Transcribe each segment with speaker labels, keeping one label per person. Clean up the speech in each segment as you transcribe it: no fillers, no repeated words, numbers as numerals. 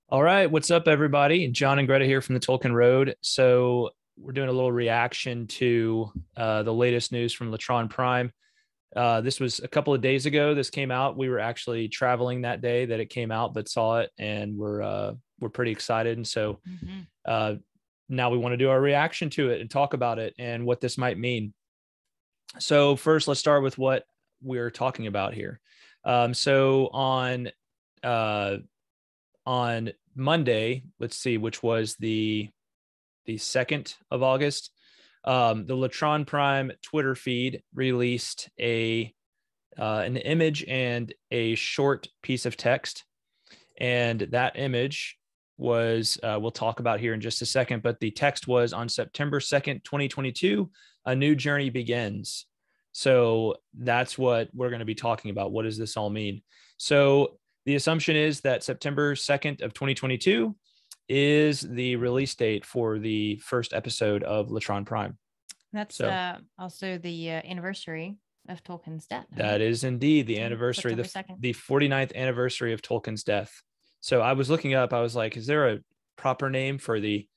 Speaker 1: All right, what's up, everybody? John and Greta here from the Tolkien Road. So we're doing a little reaction to the latest news from Latron Prime. This was a couple of days ago. This came out. We were actually traveling that day that it came out, but saw it, and we're pretty excited. And so uh, now we want to do our reaction to it and talk about it and what this might mean. So first, let's start with what we're talking about here. So uh, on Monday, let's see, which was the 2nd of August, the Latron Prime Twitter feed released an image and a short piece of text, and that image was we'll talk about here in just a second. But the text was, on September 2nd, 2022, a new journey begins. So that's what we're going to be talking about. What does this all mean? So the assumption is that September 2nd of 2022 is the release date for the first episode of Latron Prime.
Speaker 2: That's also the anniversary of Tolkien's death. Right?
Speaker 1: That is indeed the anniversary, the 49th anniversary of Tolkien's death. So I was looking up, I was like, is there a proper name for the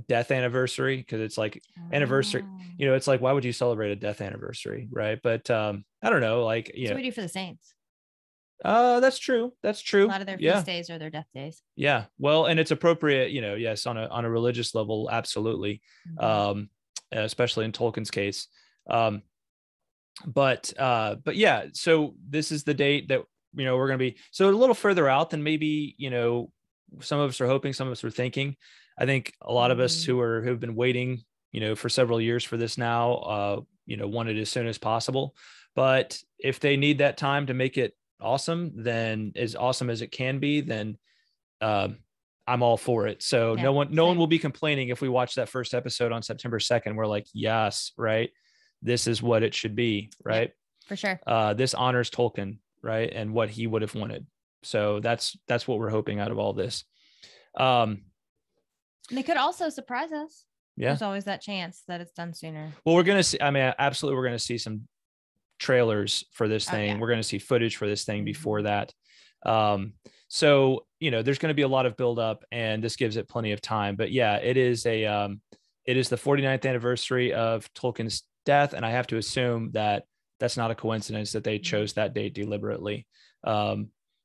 Speaker 1: death anniversary? Because it's like anniversary, it's like, why would you celebrate a death anniversary? Right. But I don't know, like,
Speaker 2: so we do for the saints.
Speaker 1: That's true. That's true.
Speaker 2: A lot of their feast days are their death days.
Speaker 1: Yeah. Well, and it's appropriate, yes, on a religious level, absolutely. Especially in Tolkien's case. But yeah, so this is the date that, we're going to be, so a little further out than maybe, some of us are hoping, some of us are thinking. I think a lot of us who've been waiting, for several years for this now, want it as soon as possible. But if they need that time to make it awesome, then as awesome as it can be, then I'm all for it. So no one will be complaining if we watch that first episode on September 2nd. We're like, yes, right. This is what it should be. Right.
Speaker 2: Yeah, for sure.
Speaker 1: This honors Tolkien, right. And what he would have wanted. So that's what we're hoping out of all this.
Speaker 2: They could also surprise us.
Speaker 1: Yeah.
Speaker 2: There's always that chance that it's done sooner.
Speaker 1: Well, we're going to see, absolutely. We're going to see some trailers for this thing. Yeah. We're going to see footage for this thing before that. So, there's going to be a lot of buildup, and this gives it plenty of time. But yeah, it is the 49th anniversary of Tolkien's death. And I have to assume that that's not a coincidence that they chose that date deliberately.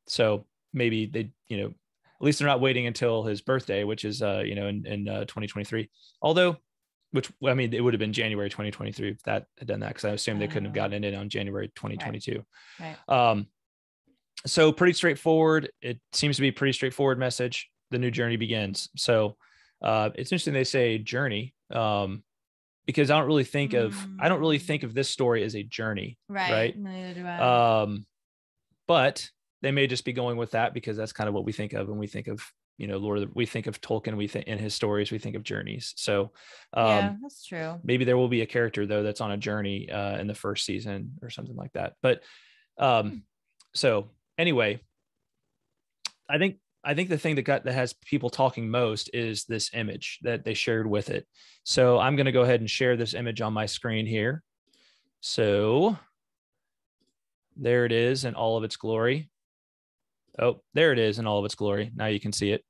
Speaker 1: So maybe they, at least they're not waiting until his birthday, which is, in 2023. Although, it would have been January 2023 if that had done that, because I assume they couldn't have gotten it on January 2022. Right. So pretty straightforward. It seems to be a pretty straightforward message. The new journey begins. So it's interesting they say journey, because I don't really think of this story as a journey. Right.
Speaker 2: Neither do I.
Speaker 1: But they may just be going with that because that's kind of what we think of when we think of, we think of Tolkien, we think in his stories, we think of journeys. So
Speaker 2: yeah, that's true.
Speaker 1: Maybe there will be a character though that's on a journey in the first season or something like that. But so anyway, I think the thing that has people talking most is this image that they shared with it. So I'm going to go ahead and share this image on my screen here. So there it is in all of its glory. Oh, there it is in all of its glory. Now you can see it.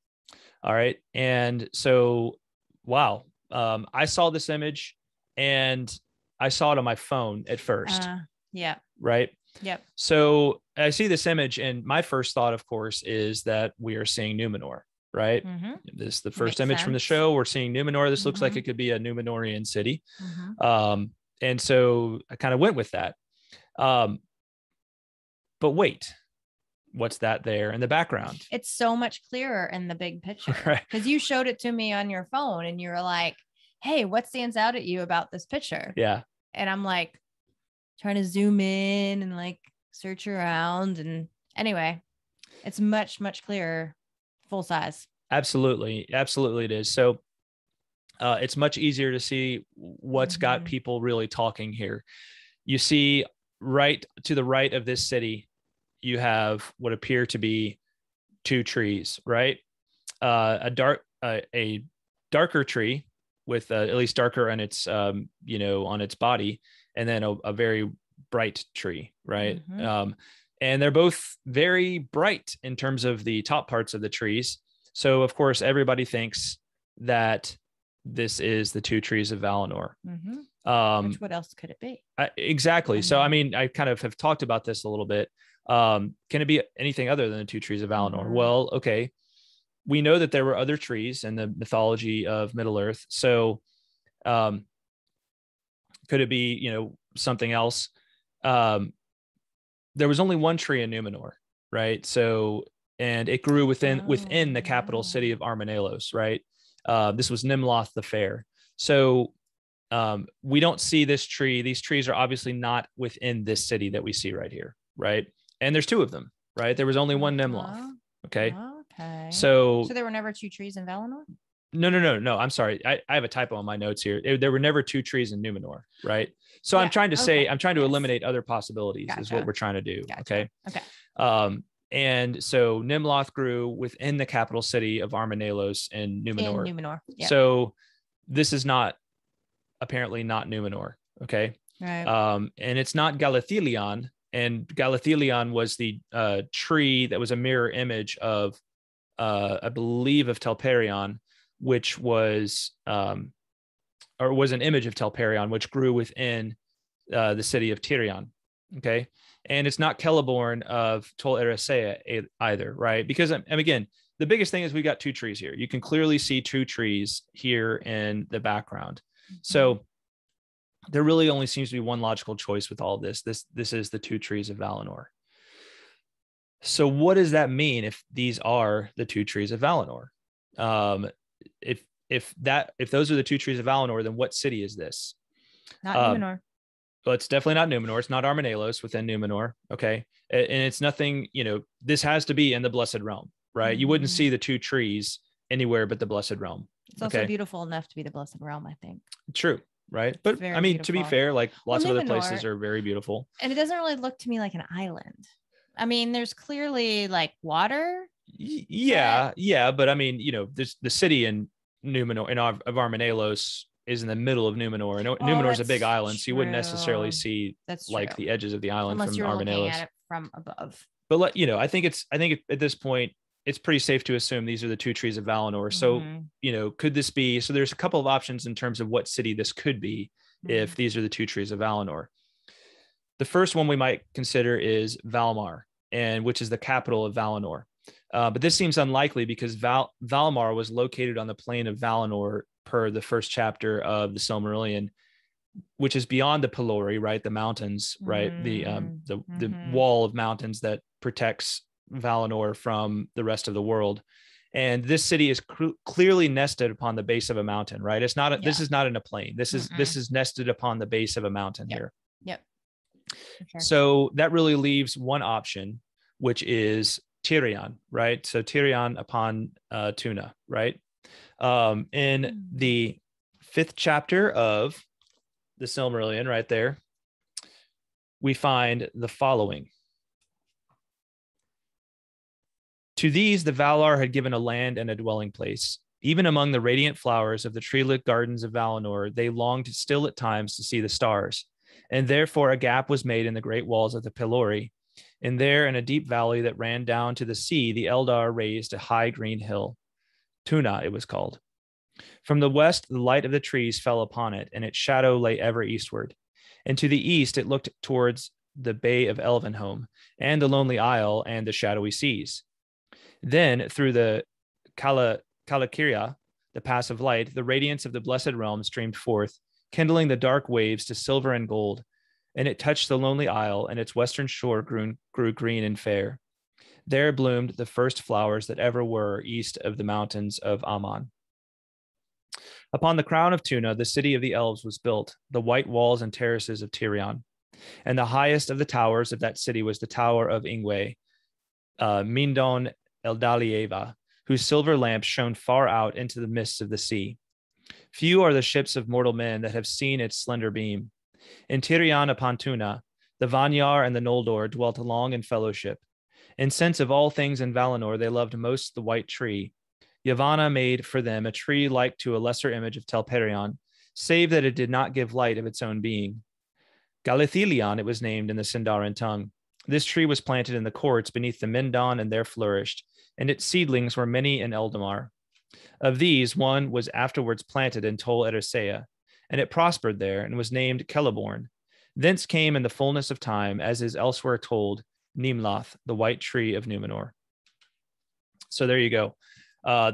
Speaker 1: All right. And so, wow. I saw this image and I saw it on my phone at first.
Speaker 2: Yeah.
Speaker 1: Right.
Speaker 2: Yep.
Speaker 1: So I see this image, and my first thought, of course, is that we are seeing Numenor, right? This is the first image from the show. We're seeing Numenor. This looks like it could be a Numenorian city. And so I kind of went with that. But wait, what's that there in the background?
Speaker 2: It's so much clearer in the big picture, right? Because you showed it to me on your phone and you were like, hey, what stands out at you about this picture?
Speaker 1: Yeah.
Speaker 2: And I'm like trying to zoom in and like search around. And anyway, it's much, much clearer, full size.
Speaker 1: Absolutely. Absolutely it is. So it's much easier to see what's got people really talking here. You see right to the right of this city, you have what appear to be two trees, right? A darker tree with at least darker on its, on its body, and then a very bright tree, right? And they're both very bright in terms of the top parts of the trees. So of course, everybody thinks that this is the two trees of Valinor.
Speaker 2: Which what else could it be?
Speaker 1: Exactly. So I mean, I kind of have talked about this a little bit. Can it be anything other than the two trees of Valinor? Well, okay. We know that there were other trees in the mythology of Middle Earth. So could it be, you know, something else? There was only one tree in Numenor, right? So, and it grew within the capital city of Armanelos, right? This was Nimloth the Fair. So we don't see this tree. These trees are obviously not within this city that we see right here, right? And there's two of them, right? There was only one Nimloth. Okay.
Speaker 2: Okay.
Speaker 1: So
Speaker 2: there were never two trees in Valinor?
Speaker 1: No. I'm sorry. I have a typo on my notes here. There were never two trees in Numenor, right? So I'm trying to say, I'm trying to eliminate other possibilities is what we're trying to do. Okay. And so Nimloth grew within the capital city of Armanelos in Numenor. Yep. So this is apparently not Numenor. Okay.
Speaker 2: Right.
Speaker 1: And it's not Galathilion. And Galathilion was the tree that was a mirror image of, I believe, of Telperion, which was was an image of Telperion, which grew within the city of Tirion. Okay. And it's not Celeborn of Tol Eressëa either, right? Because, and again, the biggest thing is we got two trees here. You can clearly see two trees here in the background. So there really only seems to be one logical choice with all this. This is the two trees of Valinor. So what does that mean if these are the two trees of Valinor? If those are the two trees of Valinor, then what city is this?
Speaker 2: Not Numenor.
Speaker 1: Well, it's definitely not Numenor. It's not Armanelos within Numenor. Okay. And it's nothing, you know, this has to be in the Blessed Realm, right? You wouldn't see the two trees anywhere but the Blessed Realm.
Speaker 2: It's also beautiful enough to be the Blessed Realm, I think.
Speaker 1: True. Right. But I mean, beautiful. To be fair, like lots of other places are very beautiful.
Speaker 2: And it doesn't really look to me like an island. I mean, there's clearly like water.
Speaker 1: Yeah. But I mean, you know, there's the city in Numenor of Armanelos is in the middle of Numenor, and Numenor is a big island, so you wouldn't necessarily see like the edges of the island unless from Armanelos. Looking at it
Speaker 2: from above.
Speaker 1: But you know, I think at this point it's pretty safe to assume these are the two trees of Valinor. So you know, could this be? So there's a couple of options in terms of what city this could be if these are the two trees of Valinor. The first one we might consider is Valmar, and which is the capital of Valinor. But this seems unlikely because Valmar was located on the plain of Valinor per the first chapter of the Silmarillion, which is beyond the Pelori, right? The mountains, right? The wall of mountains that protects Valinor from the rest of the world. And this city is clearly nested upon the base of a mountain, right? It's not. This is not in a plain. This is nested upon the base of a mountain here.
Speaker 2: Yep.
Speaker 1: Sure. So that really leaves one option, which is Tirion, right? So Tirion upon Tuna, right? In the 5th chapter of the Silmarillion, right there, we find the following. To these, the Valar had given a land and a dwelling place. Even among the radiant flowers of the tree-lit gardens of Valinor, they longed still at times to see the stars. And therefore a gap was made in the great walls of the Pelori. And there, in a deep valley that ran down to the sea, the Eldar raised a high green hill. Tuna, it was called. From the west, the light of the trees fell upon it, and its shadow lay ever eastward. And to the east, it looked towards the Bay of Elvenhome, and the Lonely Isle, and the shadowy seas. Then, through the Kalakiria, the pass of light, the radiance of the Blessed Realm streamed forth, kindling the dark waves to silver and gold, and it touched the Lonely Isle, and its western shore grew green and fair. There bloomed the first flowers that ever were east of the mountains of Aman. Upon the crown of Tuna, the city of the elves was built, the white walls and terraces of Tirion. And the highest of the towers of that city was the tower of Ingwe, Mindon Eldalieva, whose silver lamps shone far out into the mists of the sea. Few are the ships of mortal men that have seen its slender beam. In Tirion upon Tuna, the Vanyar and the Noldor dwelt long in fellowship. In sense of all things in Valinor, they loved most the white tree. Yavanna made for them a tree like to a lesser image of Telperion, save that it did not give light of its own being. Galithelion it was named in the Sindarin tongue. This tree was planted in the courts beneath the Mindon and there flourished. and its seedlings were many in Eldamar. Of these, one was afterwards planted in Tol Eressëa, and it prospered there and was named Celeborn. Thence came in the fullness of time, as is elsewhere told, Nimlath, the white tree of Numenor. So there you go. I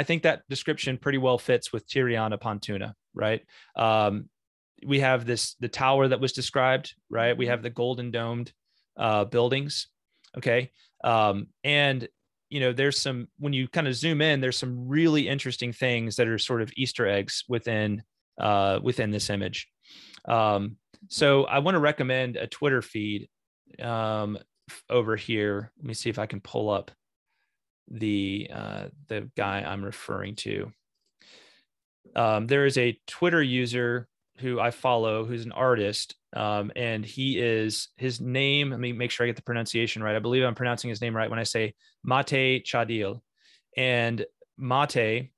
Speaker 1: think that description pretty well fits with Tirion upon Tuna, right? We have the tower that was described, right? We have the golden domed buildings. Okay. And there's some, when you kind of zoom in, there's some really interesting things that are sort of Easter eggs within this image. So I want to recommend a Twitter feed over here. Let me see if I can pull up the guy I'm referring to. There is a Twitter user who I follow who's an artist, and his name, let me make sure I get the pronunciation right. I believe I'm pronouncing his name right when I say Mate Chadil. And Mate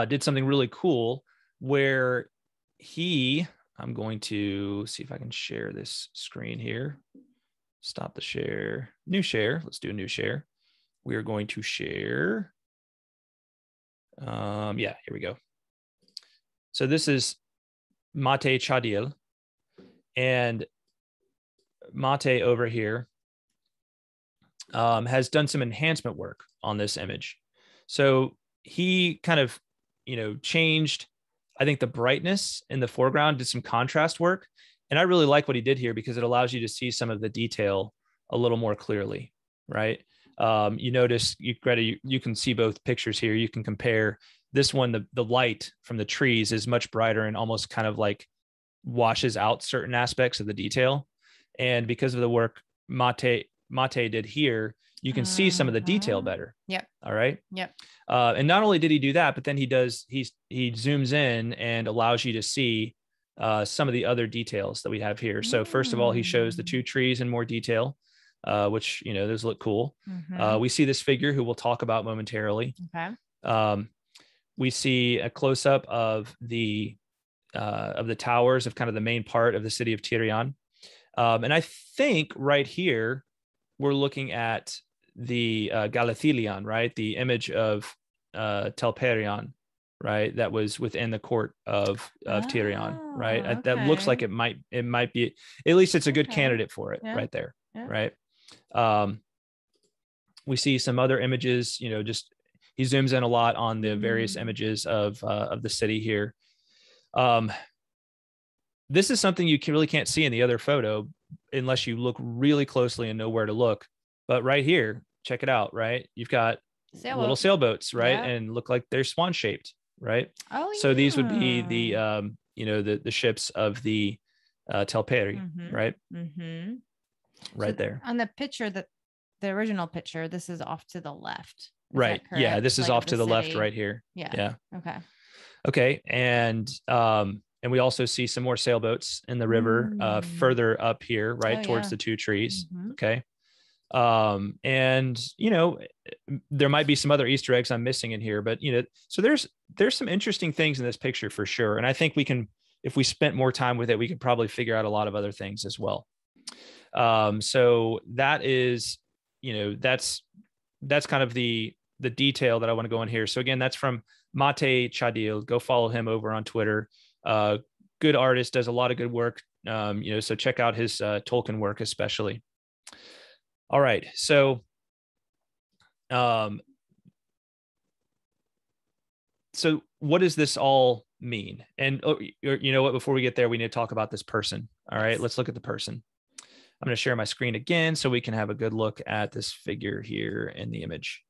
Speaker 1: did something really cool where I'm going to see if I can share this screen here. Stop the share. New share. Let's do a new share. We are going to share. Yeah, here we go. So this is Mate Chadil, and Mate over here has done some enhancement work on this image. So he kind of, changed, I think, the brightness in the foreground, did some contrast work. And I really like what he did here because it allows you to see some of the detail a little more clearly, right? You notice, Greta, you can see both pictures here. You can compare this one, the light from the trees is much brighter and almost kind of like washes out certain aspects of the detail. And because of the work Mate did here, you can see some of the detail better.
Speaker 2: Yep.
Speaker 1: All right.
Speaker 2: Yep.
Speaker 1: And not only did he do that, but then he zooms in and allows you to see some of the other details that we have here. So first of all, he shows the two trees in more detail, which, those look cool.
Speaker 2: Mm-hmm.
Speaker 1: We see this figure who we'll talk about momentarily.
Speaker 2: Okay.
Speaker 1: We see a close up of the towers of kind of the main part of the city of Tirion. And I think right here, we're looking at the Galadriel, right? The image of Telperion, right? That was within the court of Tirion, right?
Speaker 2: Okay.
Speaker 1: That looks like it might be, at least it's a good candidate for it right there, right? We see some other images, just he zooms in a lot on the various images of the city here. This is something you really can't see in the other photo unless you look really closely and know where to look. But right here, check it out, right? You've got little sailboats, right? Yeah. And look like they're swan shaped, right?
Speaker 2: Oh,
Speaker 1: so these would be the ships of the Telperi, right?
Speaker 2: Mm-hmm.
Speaker 1: Right there.
Speaker 2: On the picture, the original picture, this is off to the left.
Speaker 1: Right. Yeah, this is off to the left right here.
Speaker 2: Yeah.
Speaker 1: Okay. And we also see some more sailboats in the river further up here, right, towards the two trees. Okay. And there might be some other Easter eggs I'm missing in here, but so there's some interesting things in this picture for sure. And I think we can, if we spent more time with it, we could probably figure out a lot of other things as well. So that is, that's kind of the detail that I want to go in here. So again, that's from Mate Chadil. Go follow him over on Twitter. Good artist, does a lot of good work. So check out his Tolkien work, especially. All right. So, so what does this all mean? And you know what, before we get there, we need to talk about this person. All right, let's look at the person. I'm going to share my screen again so we can have a good look at this figure here in the image.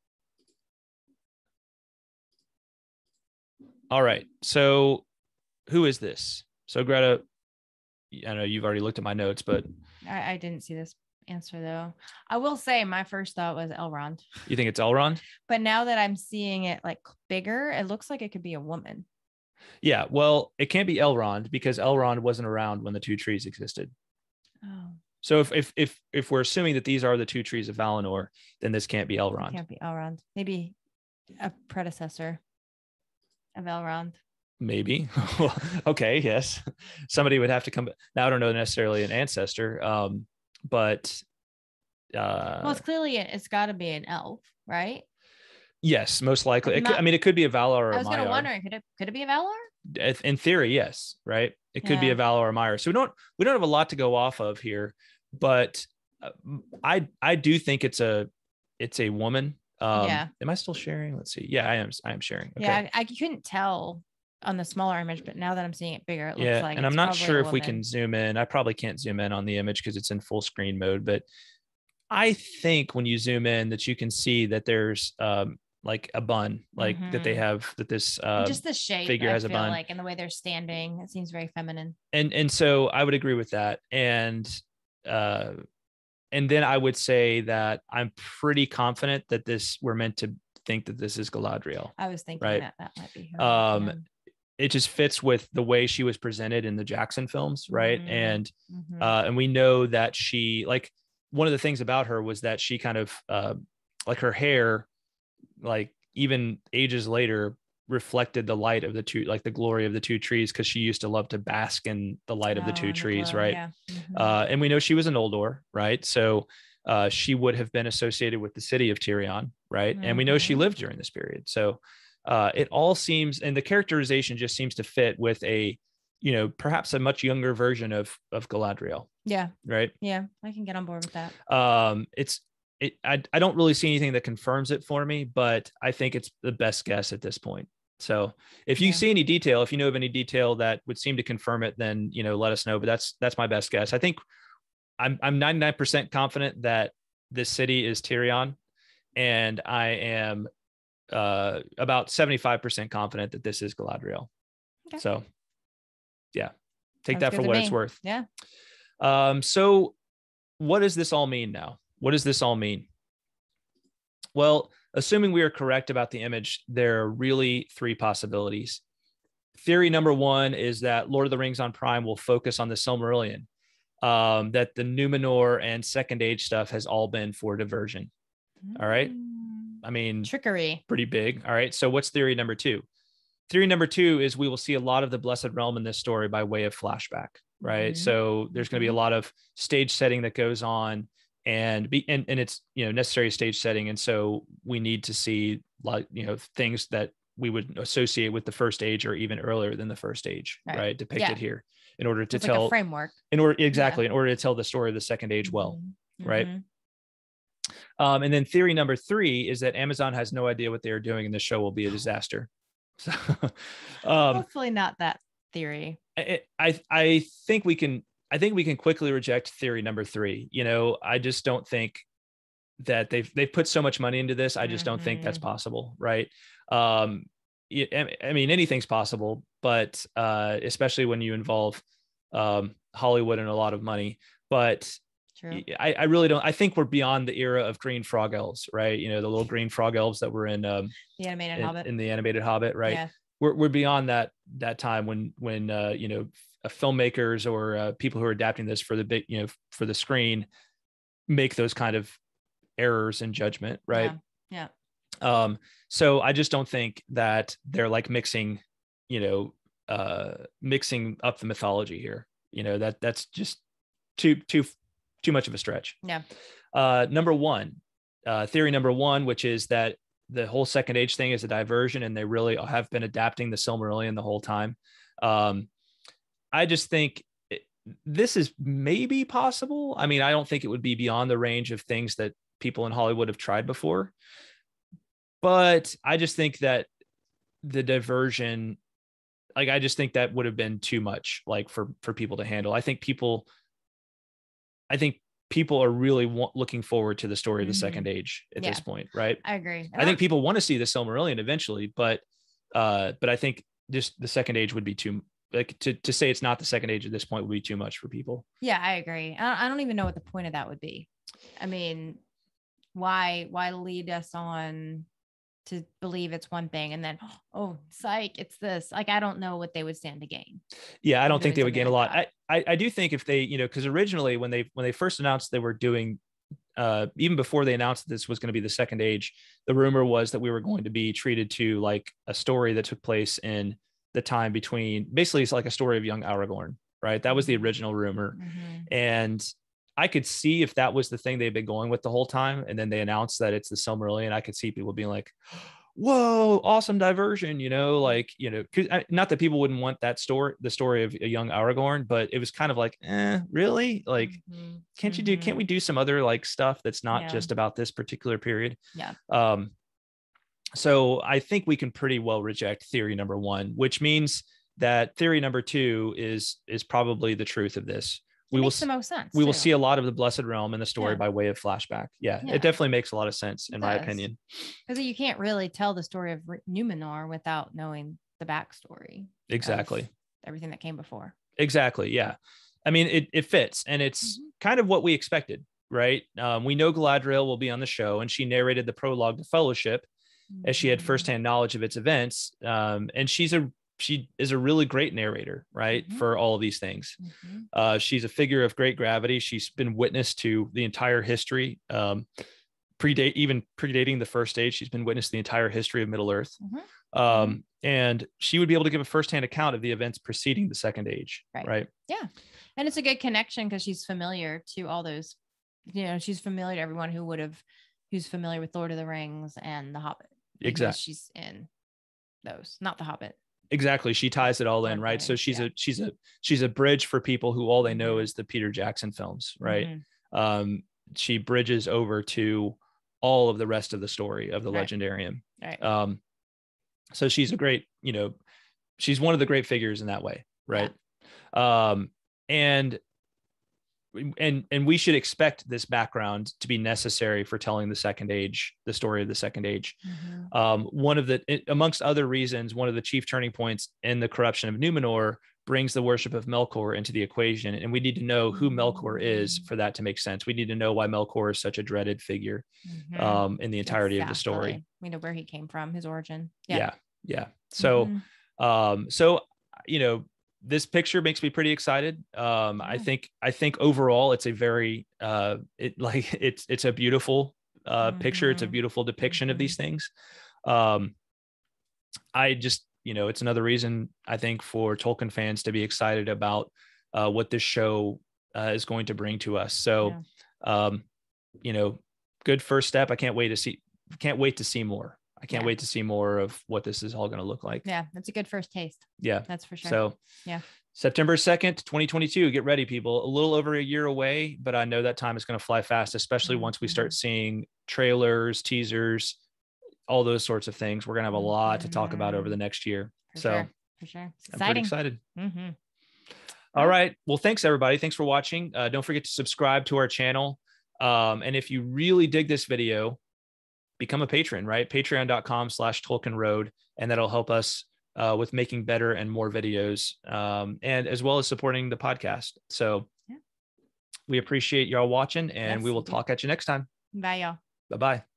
Speaker 1: All right. So who is this? So Greta, I know you've already looked at my notes, but
Speaker 2: I didn't see this answer though. I will say my first thought was Elrond.
Speaker 1: You think it's Elrond?
Speaker 2: But now that I'm seeing it like bigger, it looks like it could be a woman.
Speaker 1: Yeah. Well, it can't be Elrond because Elrond wasn't around when the two trees existed.
Speaker 2: Oh.
Speaker 1: So if we're assuming that these are the two trees of Valinor, then this can't be Elrond.
Speaker 2: It can't be Elrond. Maybe a predecessor of Elrond.
Speaker 1: Maybe. Okay. Yes. Somebody would have to come. Now I don't know necessarily an ancestor, but
Speaker 2: Well, it's got to be an elf, right?
Speaker 1: Yes, most likely.
Speaker 2: I'm not-
Speaker 1: It could be a Valar or
Speaker 2: I
Speaker 1: a
Speaker 2: was kind of
Speaker 1: Maiar.
Speaker 2: wondering, could it be a Valar?
Speaker 1: In theory, yes, right. It could be
Speaker 2: Yeah.
Speaker 1: a Valar or a Maiar. So we don't have a lot to go off of here, but I do think it's a woman.
Speaker 2: Yeah.
Speaker 1: Am I still sharing? Let's see. Yeah, I am sharing. Okay.
Speaker 2: Yeah, I couldn't tell on the smaller image, but now that I'm seeing it bigger, it looks
Speaker 1: Yeah,
Speaker 2: like
Speaker 1: and
Speaker 2: it's
Speaker 1: I'm not
Speaker 2: probably
Speaker 1: sure
Speaker 2: a
Speaker 1: if we can
Speaker 2: woman.
Speaker 1: zoom in. I probably can't zoom in on the image because it's in full screen mode, but I think when you zoom in that you can see that there's like a bun, like that they have, that this
Speaker 2: Just the shape,
Speaker 1: figure
Speaker 2: I
Speaker 1: has a
Speaker 2: feel
Speaker 1: bun.
Speaker 2: like, and the way they're standing, it seems very feminine.
Speaker 1: And so I would agree with that. Uh and then I would say that I'm pretty confident that we're meant to think that this is Galadriel.
Speaker 2: I was thinking
Speaker 1: right?
Speaker 2: that might be her.
Speaker 1: It just fits with the way she was presented in the Jackson films, right?
Speaker 2: Mm-hmm.
Speaker 1: And we know that she, like, one of the things about her was that she kind of like her hair, like even ages later, reflected the light of the two, like the glory of the two trees, because she used to love to bask in the light of the two trees,
Speaker 2: glow,
Speaker 1: right?
Speaker 2: Yeah. Mm-hmm.
Speaker 1: And we know she was an Noldor, right? So she would have been associated with the city of Tirion, right? And we know she lived during this period. So it all seems, and the characterization just seems to fit with a, perhaps a much younger version of Galadriel.
Speaker 2: Yeah.
Speaker 1: Right.
Speaker 2: Yeah, I can get on board with that.
Speaker 1: I don't really see anything that confirms it for me, but I think it's the best guess at this point. So if you see any detail, if you know of any detail that would seem to confirm it, then, let us know. But that's my best guess. I think I'm 99% confident that this city is Tirion, and I am about 75% confident that this is Galadriel. Okay. So yeah, take that for what it's worth.
Speaker 2: Yeah.
Speaker 1: So what does this all mean now? What does this all mean? Well, assuming we are correct about the image, there are really three possibilities. Theory number one is that Lord of the Rings on Prime will focus on the Silmarillion, that the Numenor and Second Age stuff has all been for diversion. All right. I mean,
Speaker 2: trickery.
Speaker 1: Pretty big. All right. So what's theory number two? Theory number two is we will see a lot of the Blessed Realm in this story by way of flashback. Right. So there's going to be a lot of stage setting that goes on, and it's, necessary stage setting. And so we need to see, like, things that we would associate with the First Age or even earlier than the First Age, right? Depicted here in order to tell,
Speaker 2: like a framework.
Speaker 1: In order to tell the story of the Second Age well, right? And then theory number three is that Amazon has no idea what they are doing, and the show will be a disaster. So,
Speaker 2: hopefully not that theory.
Speaker 1: I think we can quickly reject theory number three. I just don't think that they've put so much money into this. I just don't think that's possible, right? I mean, anything's possible, but especially when you involve Hollywood and a lot of money. But true. I really don't. I think we're beyond the era of green frog elves, right? The little green frog elves that were in the animated Hobbit. In the animated Hobbit, right? Yeah. We're beyond that time when filmmakers or people who are adapting this for the big, for the screen, make those kind of errors in judgment, right?
Speaker 2: Yeah.
Speaker 1: So I just don't think that they're like mixing mixing up the mythology here. That's just too much of a stretch.
Speaker 2: Yeah.
Speaker 1: Theory number one, which is that the whole Second Age thing is a diversion, and they really have been adapting the Silmarillion the whole time. I just think this is maybe possible. I mean, I don't think it would be beyond the range of things that people in Hollywood have tried before, but I just think that the diversion, like, I just think that would have been too much, like, for people to handle. I think people are really looking forward to the story of the Second Age at this point, right?
Speaker 2: I agree.
Speaker 1: I think people want to see the Silmarillion eventually, but I think just the Second Age would be too, like, to say it's not the Second Age at this point would be too much for people.
Speaker 2: Yeah, I agree. I don't even know what the point of that would be. I mean, why lead us on to believe it's one thing and then, oh, psych, it's this? Like, I don't know what they would stand to gain.
Speaker 1: Yeah, I don't think they would gain a lot. I do think if they, because originally when they first announced they were doing, even before they announced this was going to be the Second Age, the rumor was that we were going to be treated to like a story that took place in the time between, basically it's like a story of young Aragorn, right? That was the original rumor. And I could see if that was the thing they've been going with the whole time, and then they announced that it's the Silmarillion. I could see people being like, whoa, awesome diversion, like, not that people wouldn't want that story, the story of a young Aragorn, but it was kind of like, really? Like, can't we do some other like stuff that's not just about this particular period?
Speaker 2: Yeah.
Speaker 1: So I think we can pretty well reject theory number one, which means that theory number two is probably the truth of this.
Speaker 2: It makes the most sense.
Speaker 1: We will see a lot of the Blessed Realm in the story by way of flashback. Yeah, it definitely makes a lot of sense in my opinion. Because
Speaker 2: you can't really tell the story of Numenor without knowing the backstory.
Speaker 1: Exactly.
Speaker 2: Everything that came before.
Speaker 1: Exactly. Yeah. I mean, it fits, and it's kind of what we expected, right? We know Galadriel will be on the show, and she narrated the prologue to Fellowship as she had firsthand knowledge of its events. And she is a really great narrator, right? For all of these things. She's a figure of great gravity. She's been witness to the entire history, predating the first age. She's been witness to the entire history of Middle Earth. And she would be able to give a firsthand account of the events preceding the Second Age. Right.
Speaker 2: Yeah. And it's a good connection because she's familiar to all those, she's familiar to everyone who's familiar with Lord of the Rings and The Hobbit.
Speaker 1: Exactly.
Speaker 2: She's in those, not The Hobbit.
Speaker 1: Exactly. She ties it all in, right? So she's a bridge for people who all they know is the Peter Jackson films, right? She bridges over to all of the rest of the story of the Legendarium. Right. So she's a great, she's one of the great figures in that way, right? Yeah. And we should expect this background to be necessary for telling the Second Age, the story of the Second Age. Amongst other reasons, one of the chief turning points in the corruption of Numenor brings the worship of Melkor into the equation. And we need to know who Melkor is for that to make sense. We need to know why Melkor is such a dreaded figure in the entirety of the story.
Speaker 2: We know where he came from, his origin.
Speaker 1: Yeah. So, this picture makes me pretty excited. I think overall it's a very it's a beautiful picture. It's a beautiful depiction of these things. I just, it's another reason I think for Tolkien fans to be excited about what this show is going to bring to us. So, good first step. I can't wait to see more. I can't wait to see more of what this is all going to look like.
Speaker 2: Yeah, that's a good first taste.
Speaker 1: Yeah,
Speaker 2: that's for sure.
Speaker 1: So, September 2nd, 2022. Get ready, people. A little over a year away, but I know that time is going to fly fast, especially once we start seeing trailers, teasers, all those sorts of things. We're going to have a lot to talk about over the next year. For sure.
Speaker 2: I'm
Speaker 1: pretty excited. All right. Well, thanks everybody. Thanks for watching. Don't forget to subscribe to our channel. And if you really dig this video, become a patron, right? Patreon.com/Tolkien Road. And that'll help us with making better and more videos, and as well as supporting the podcast. So we appreciate y'all watching, and we will talk at you next time.
Speaker 2: Bye, y'all.
Speaker 1: Bye-bye.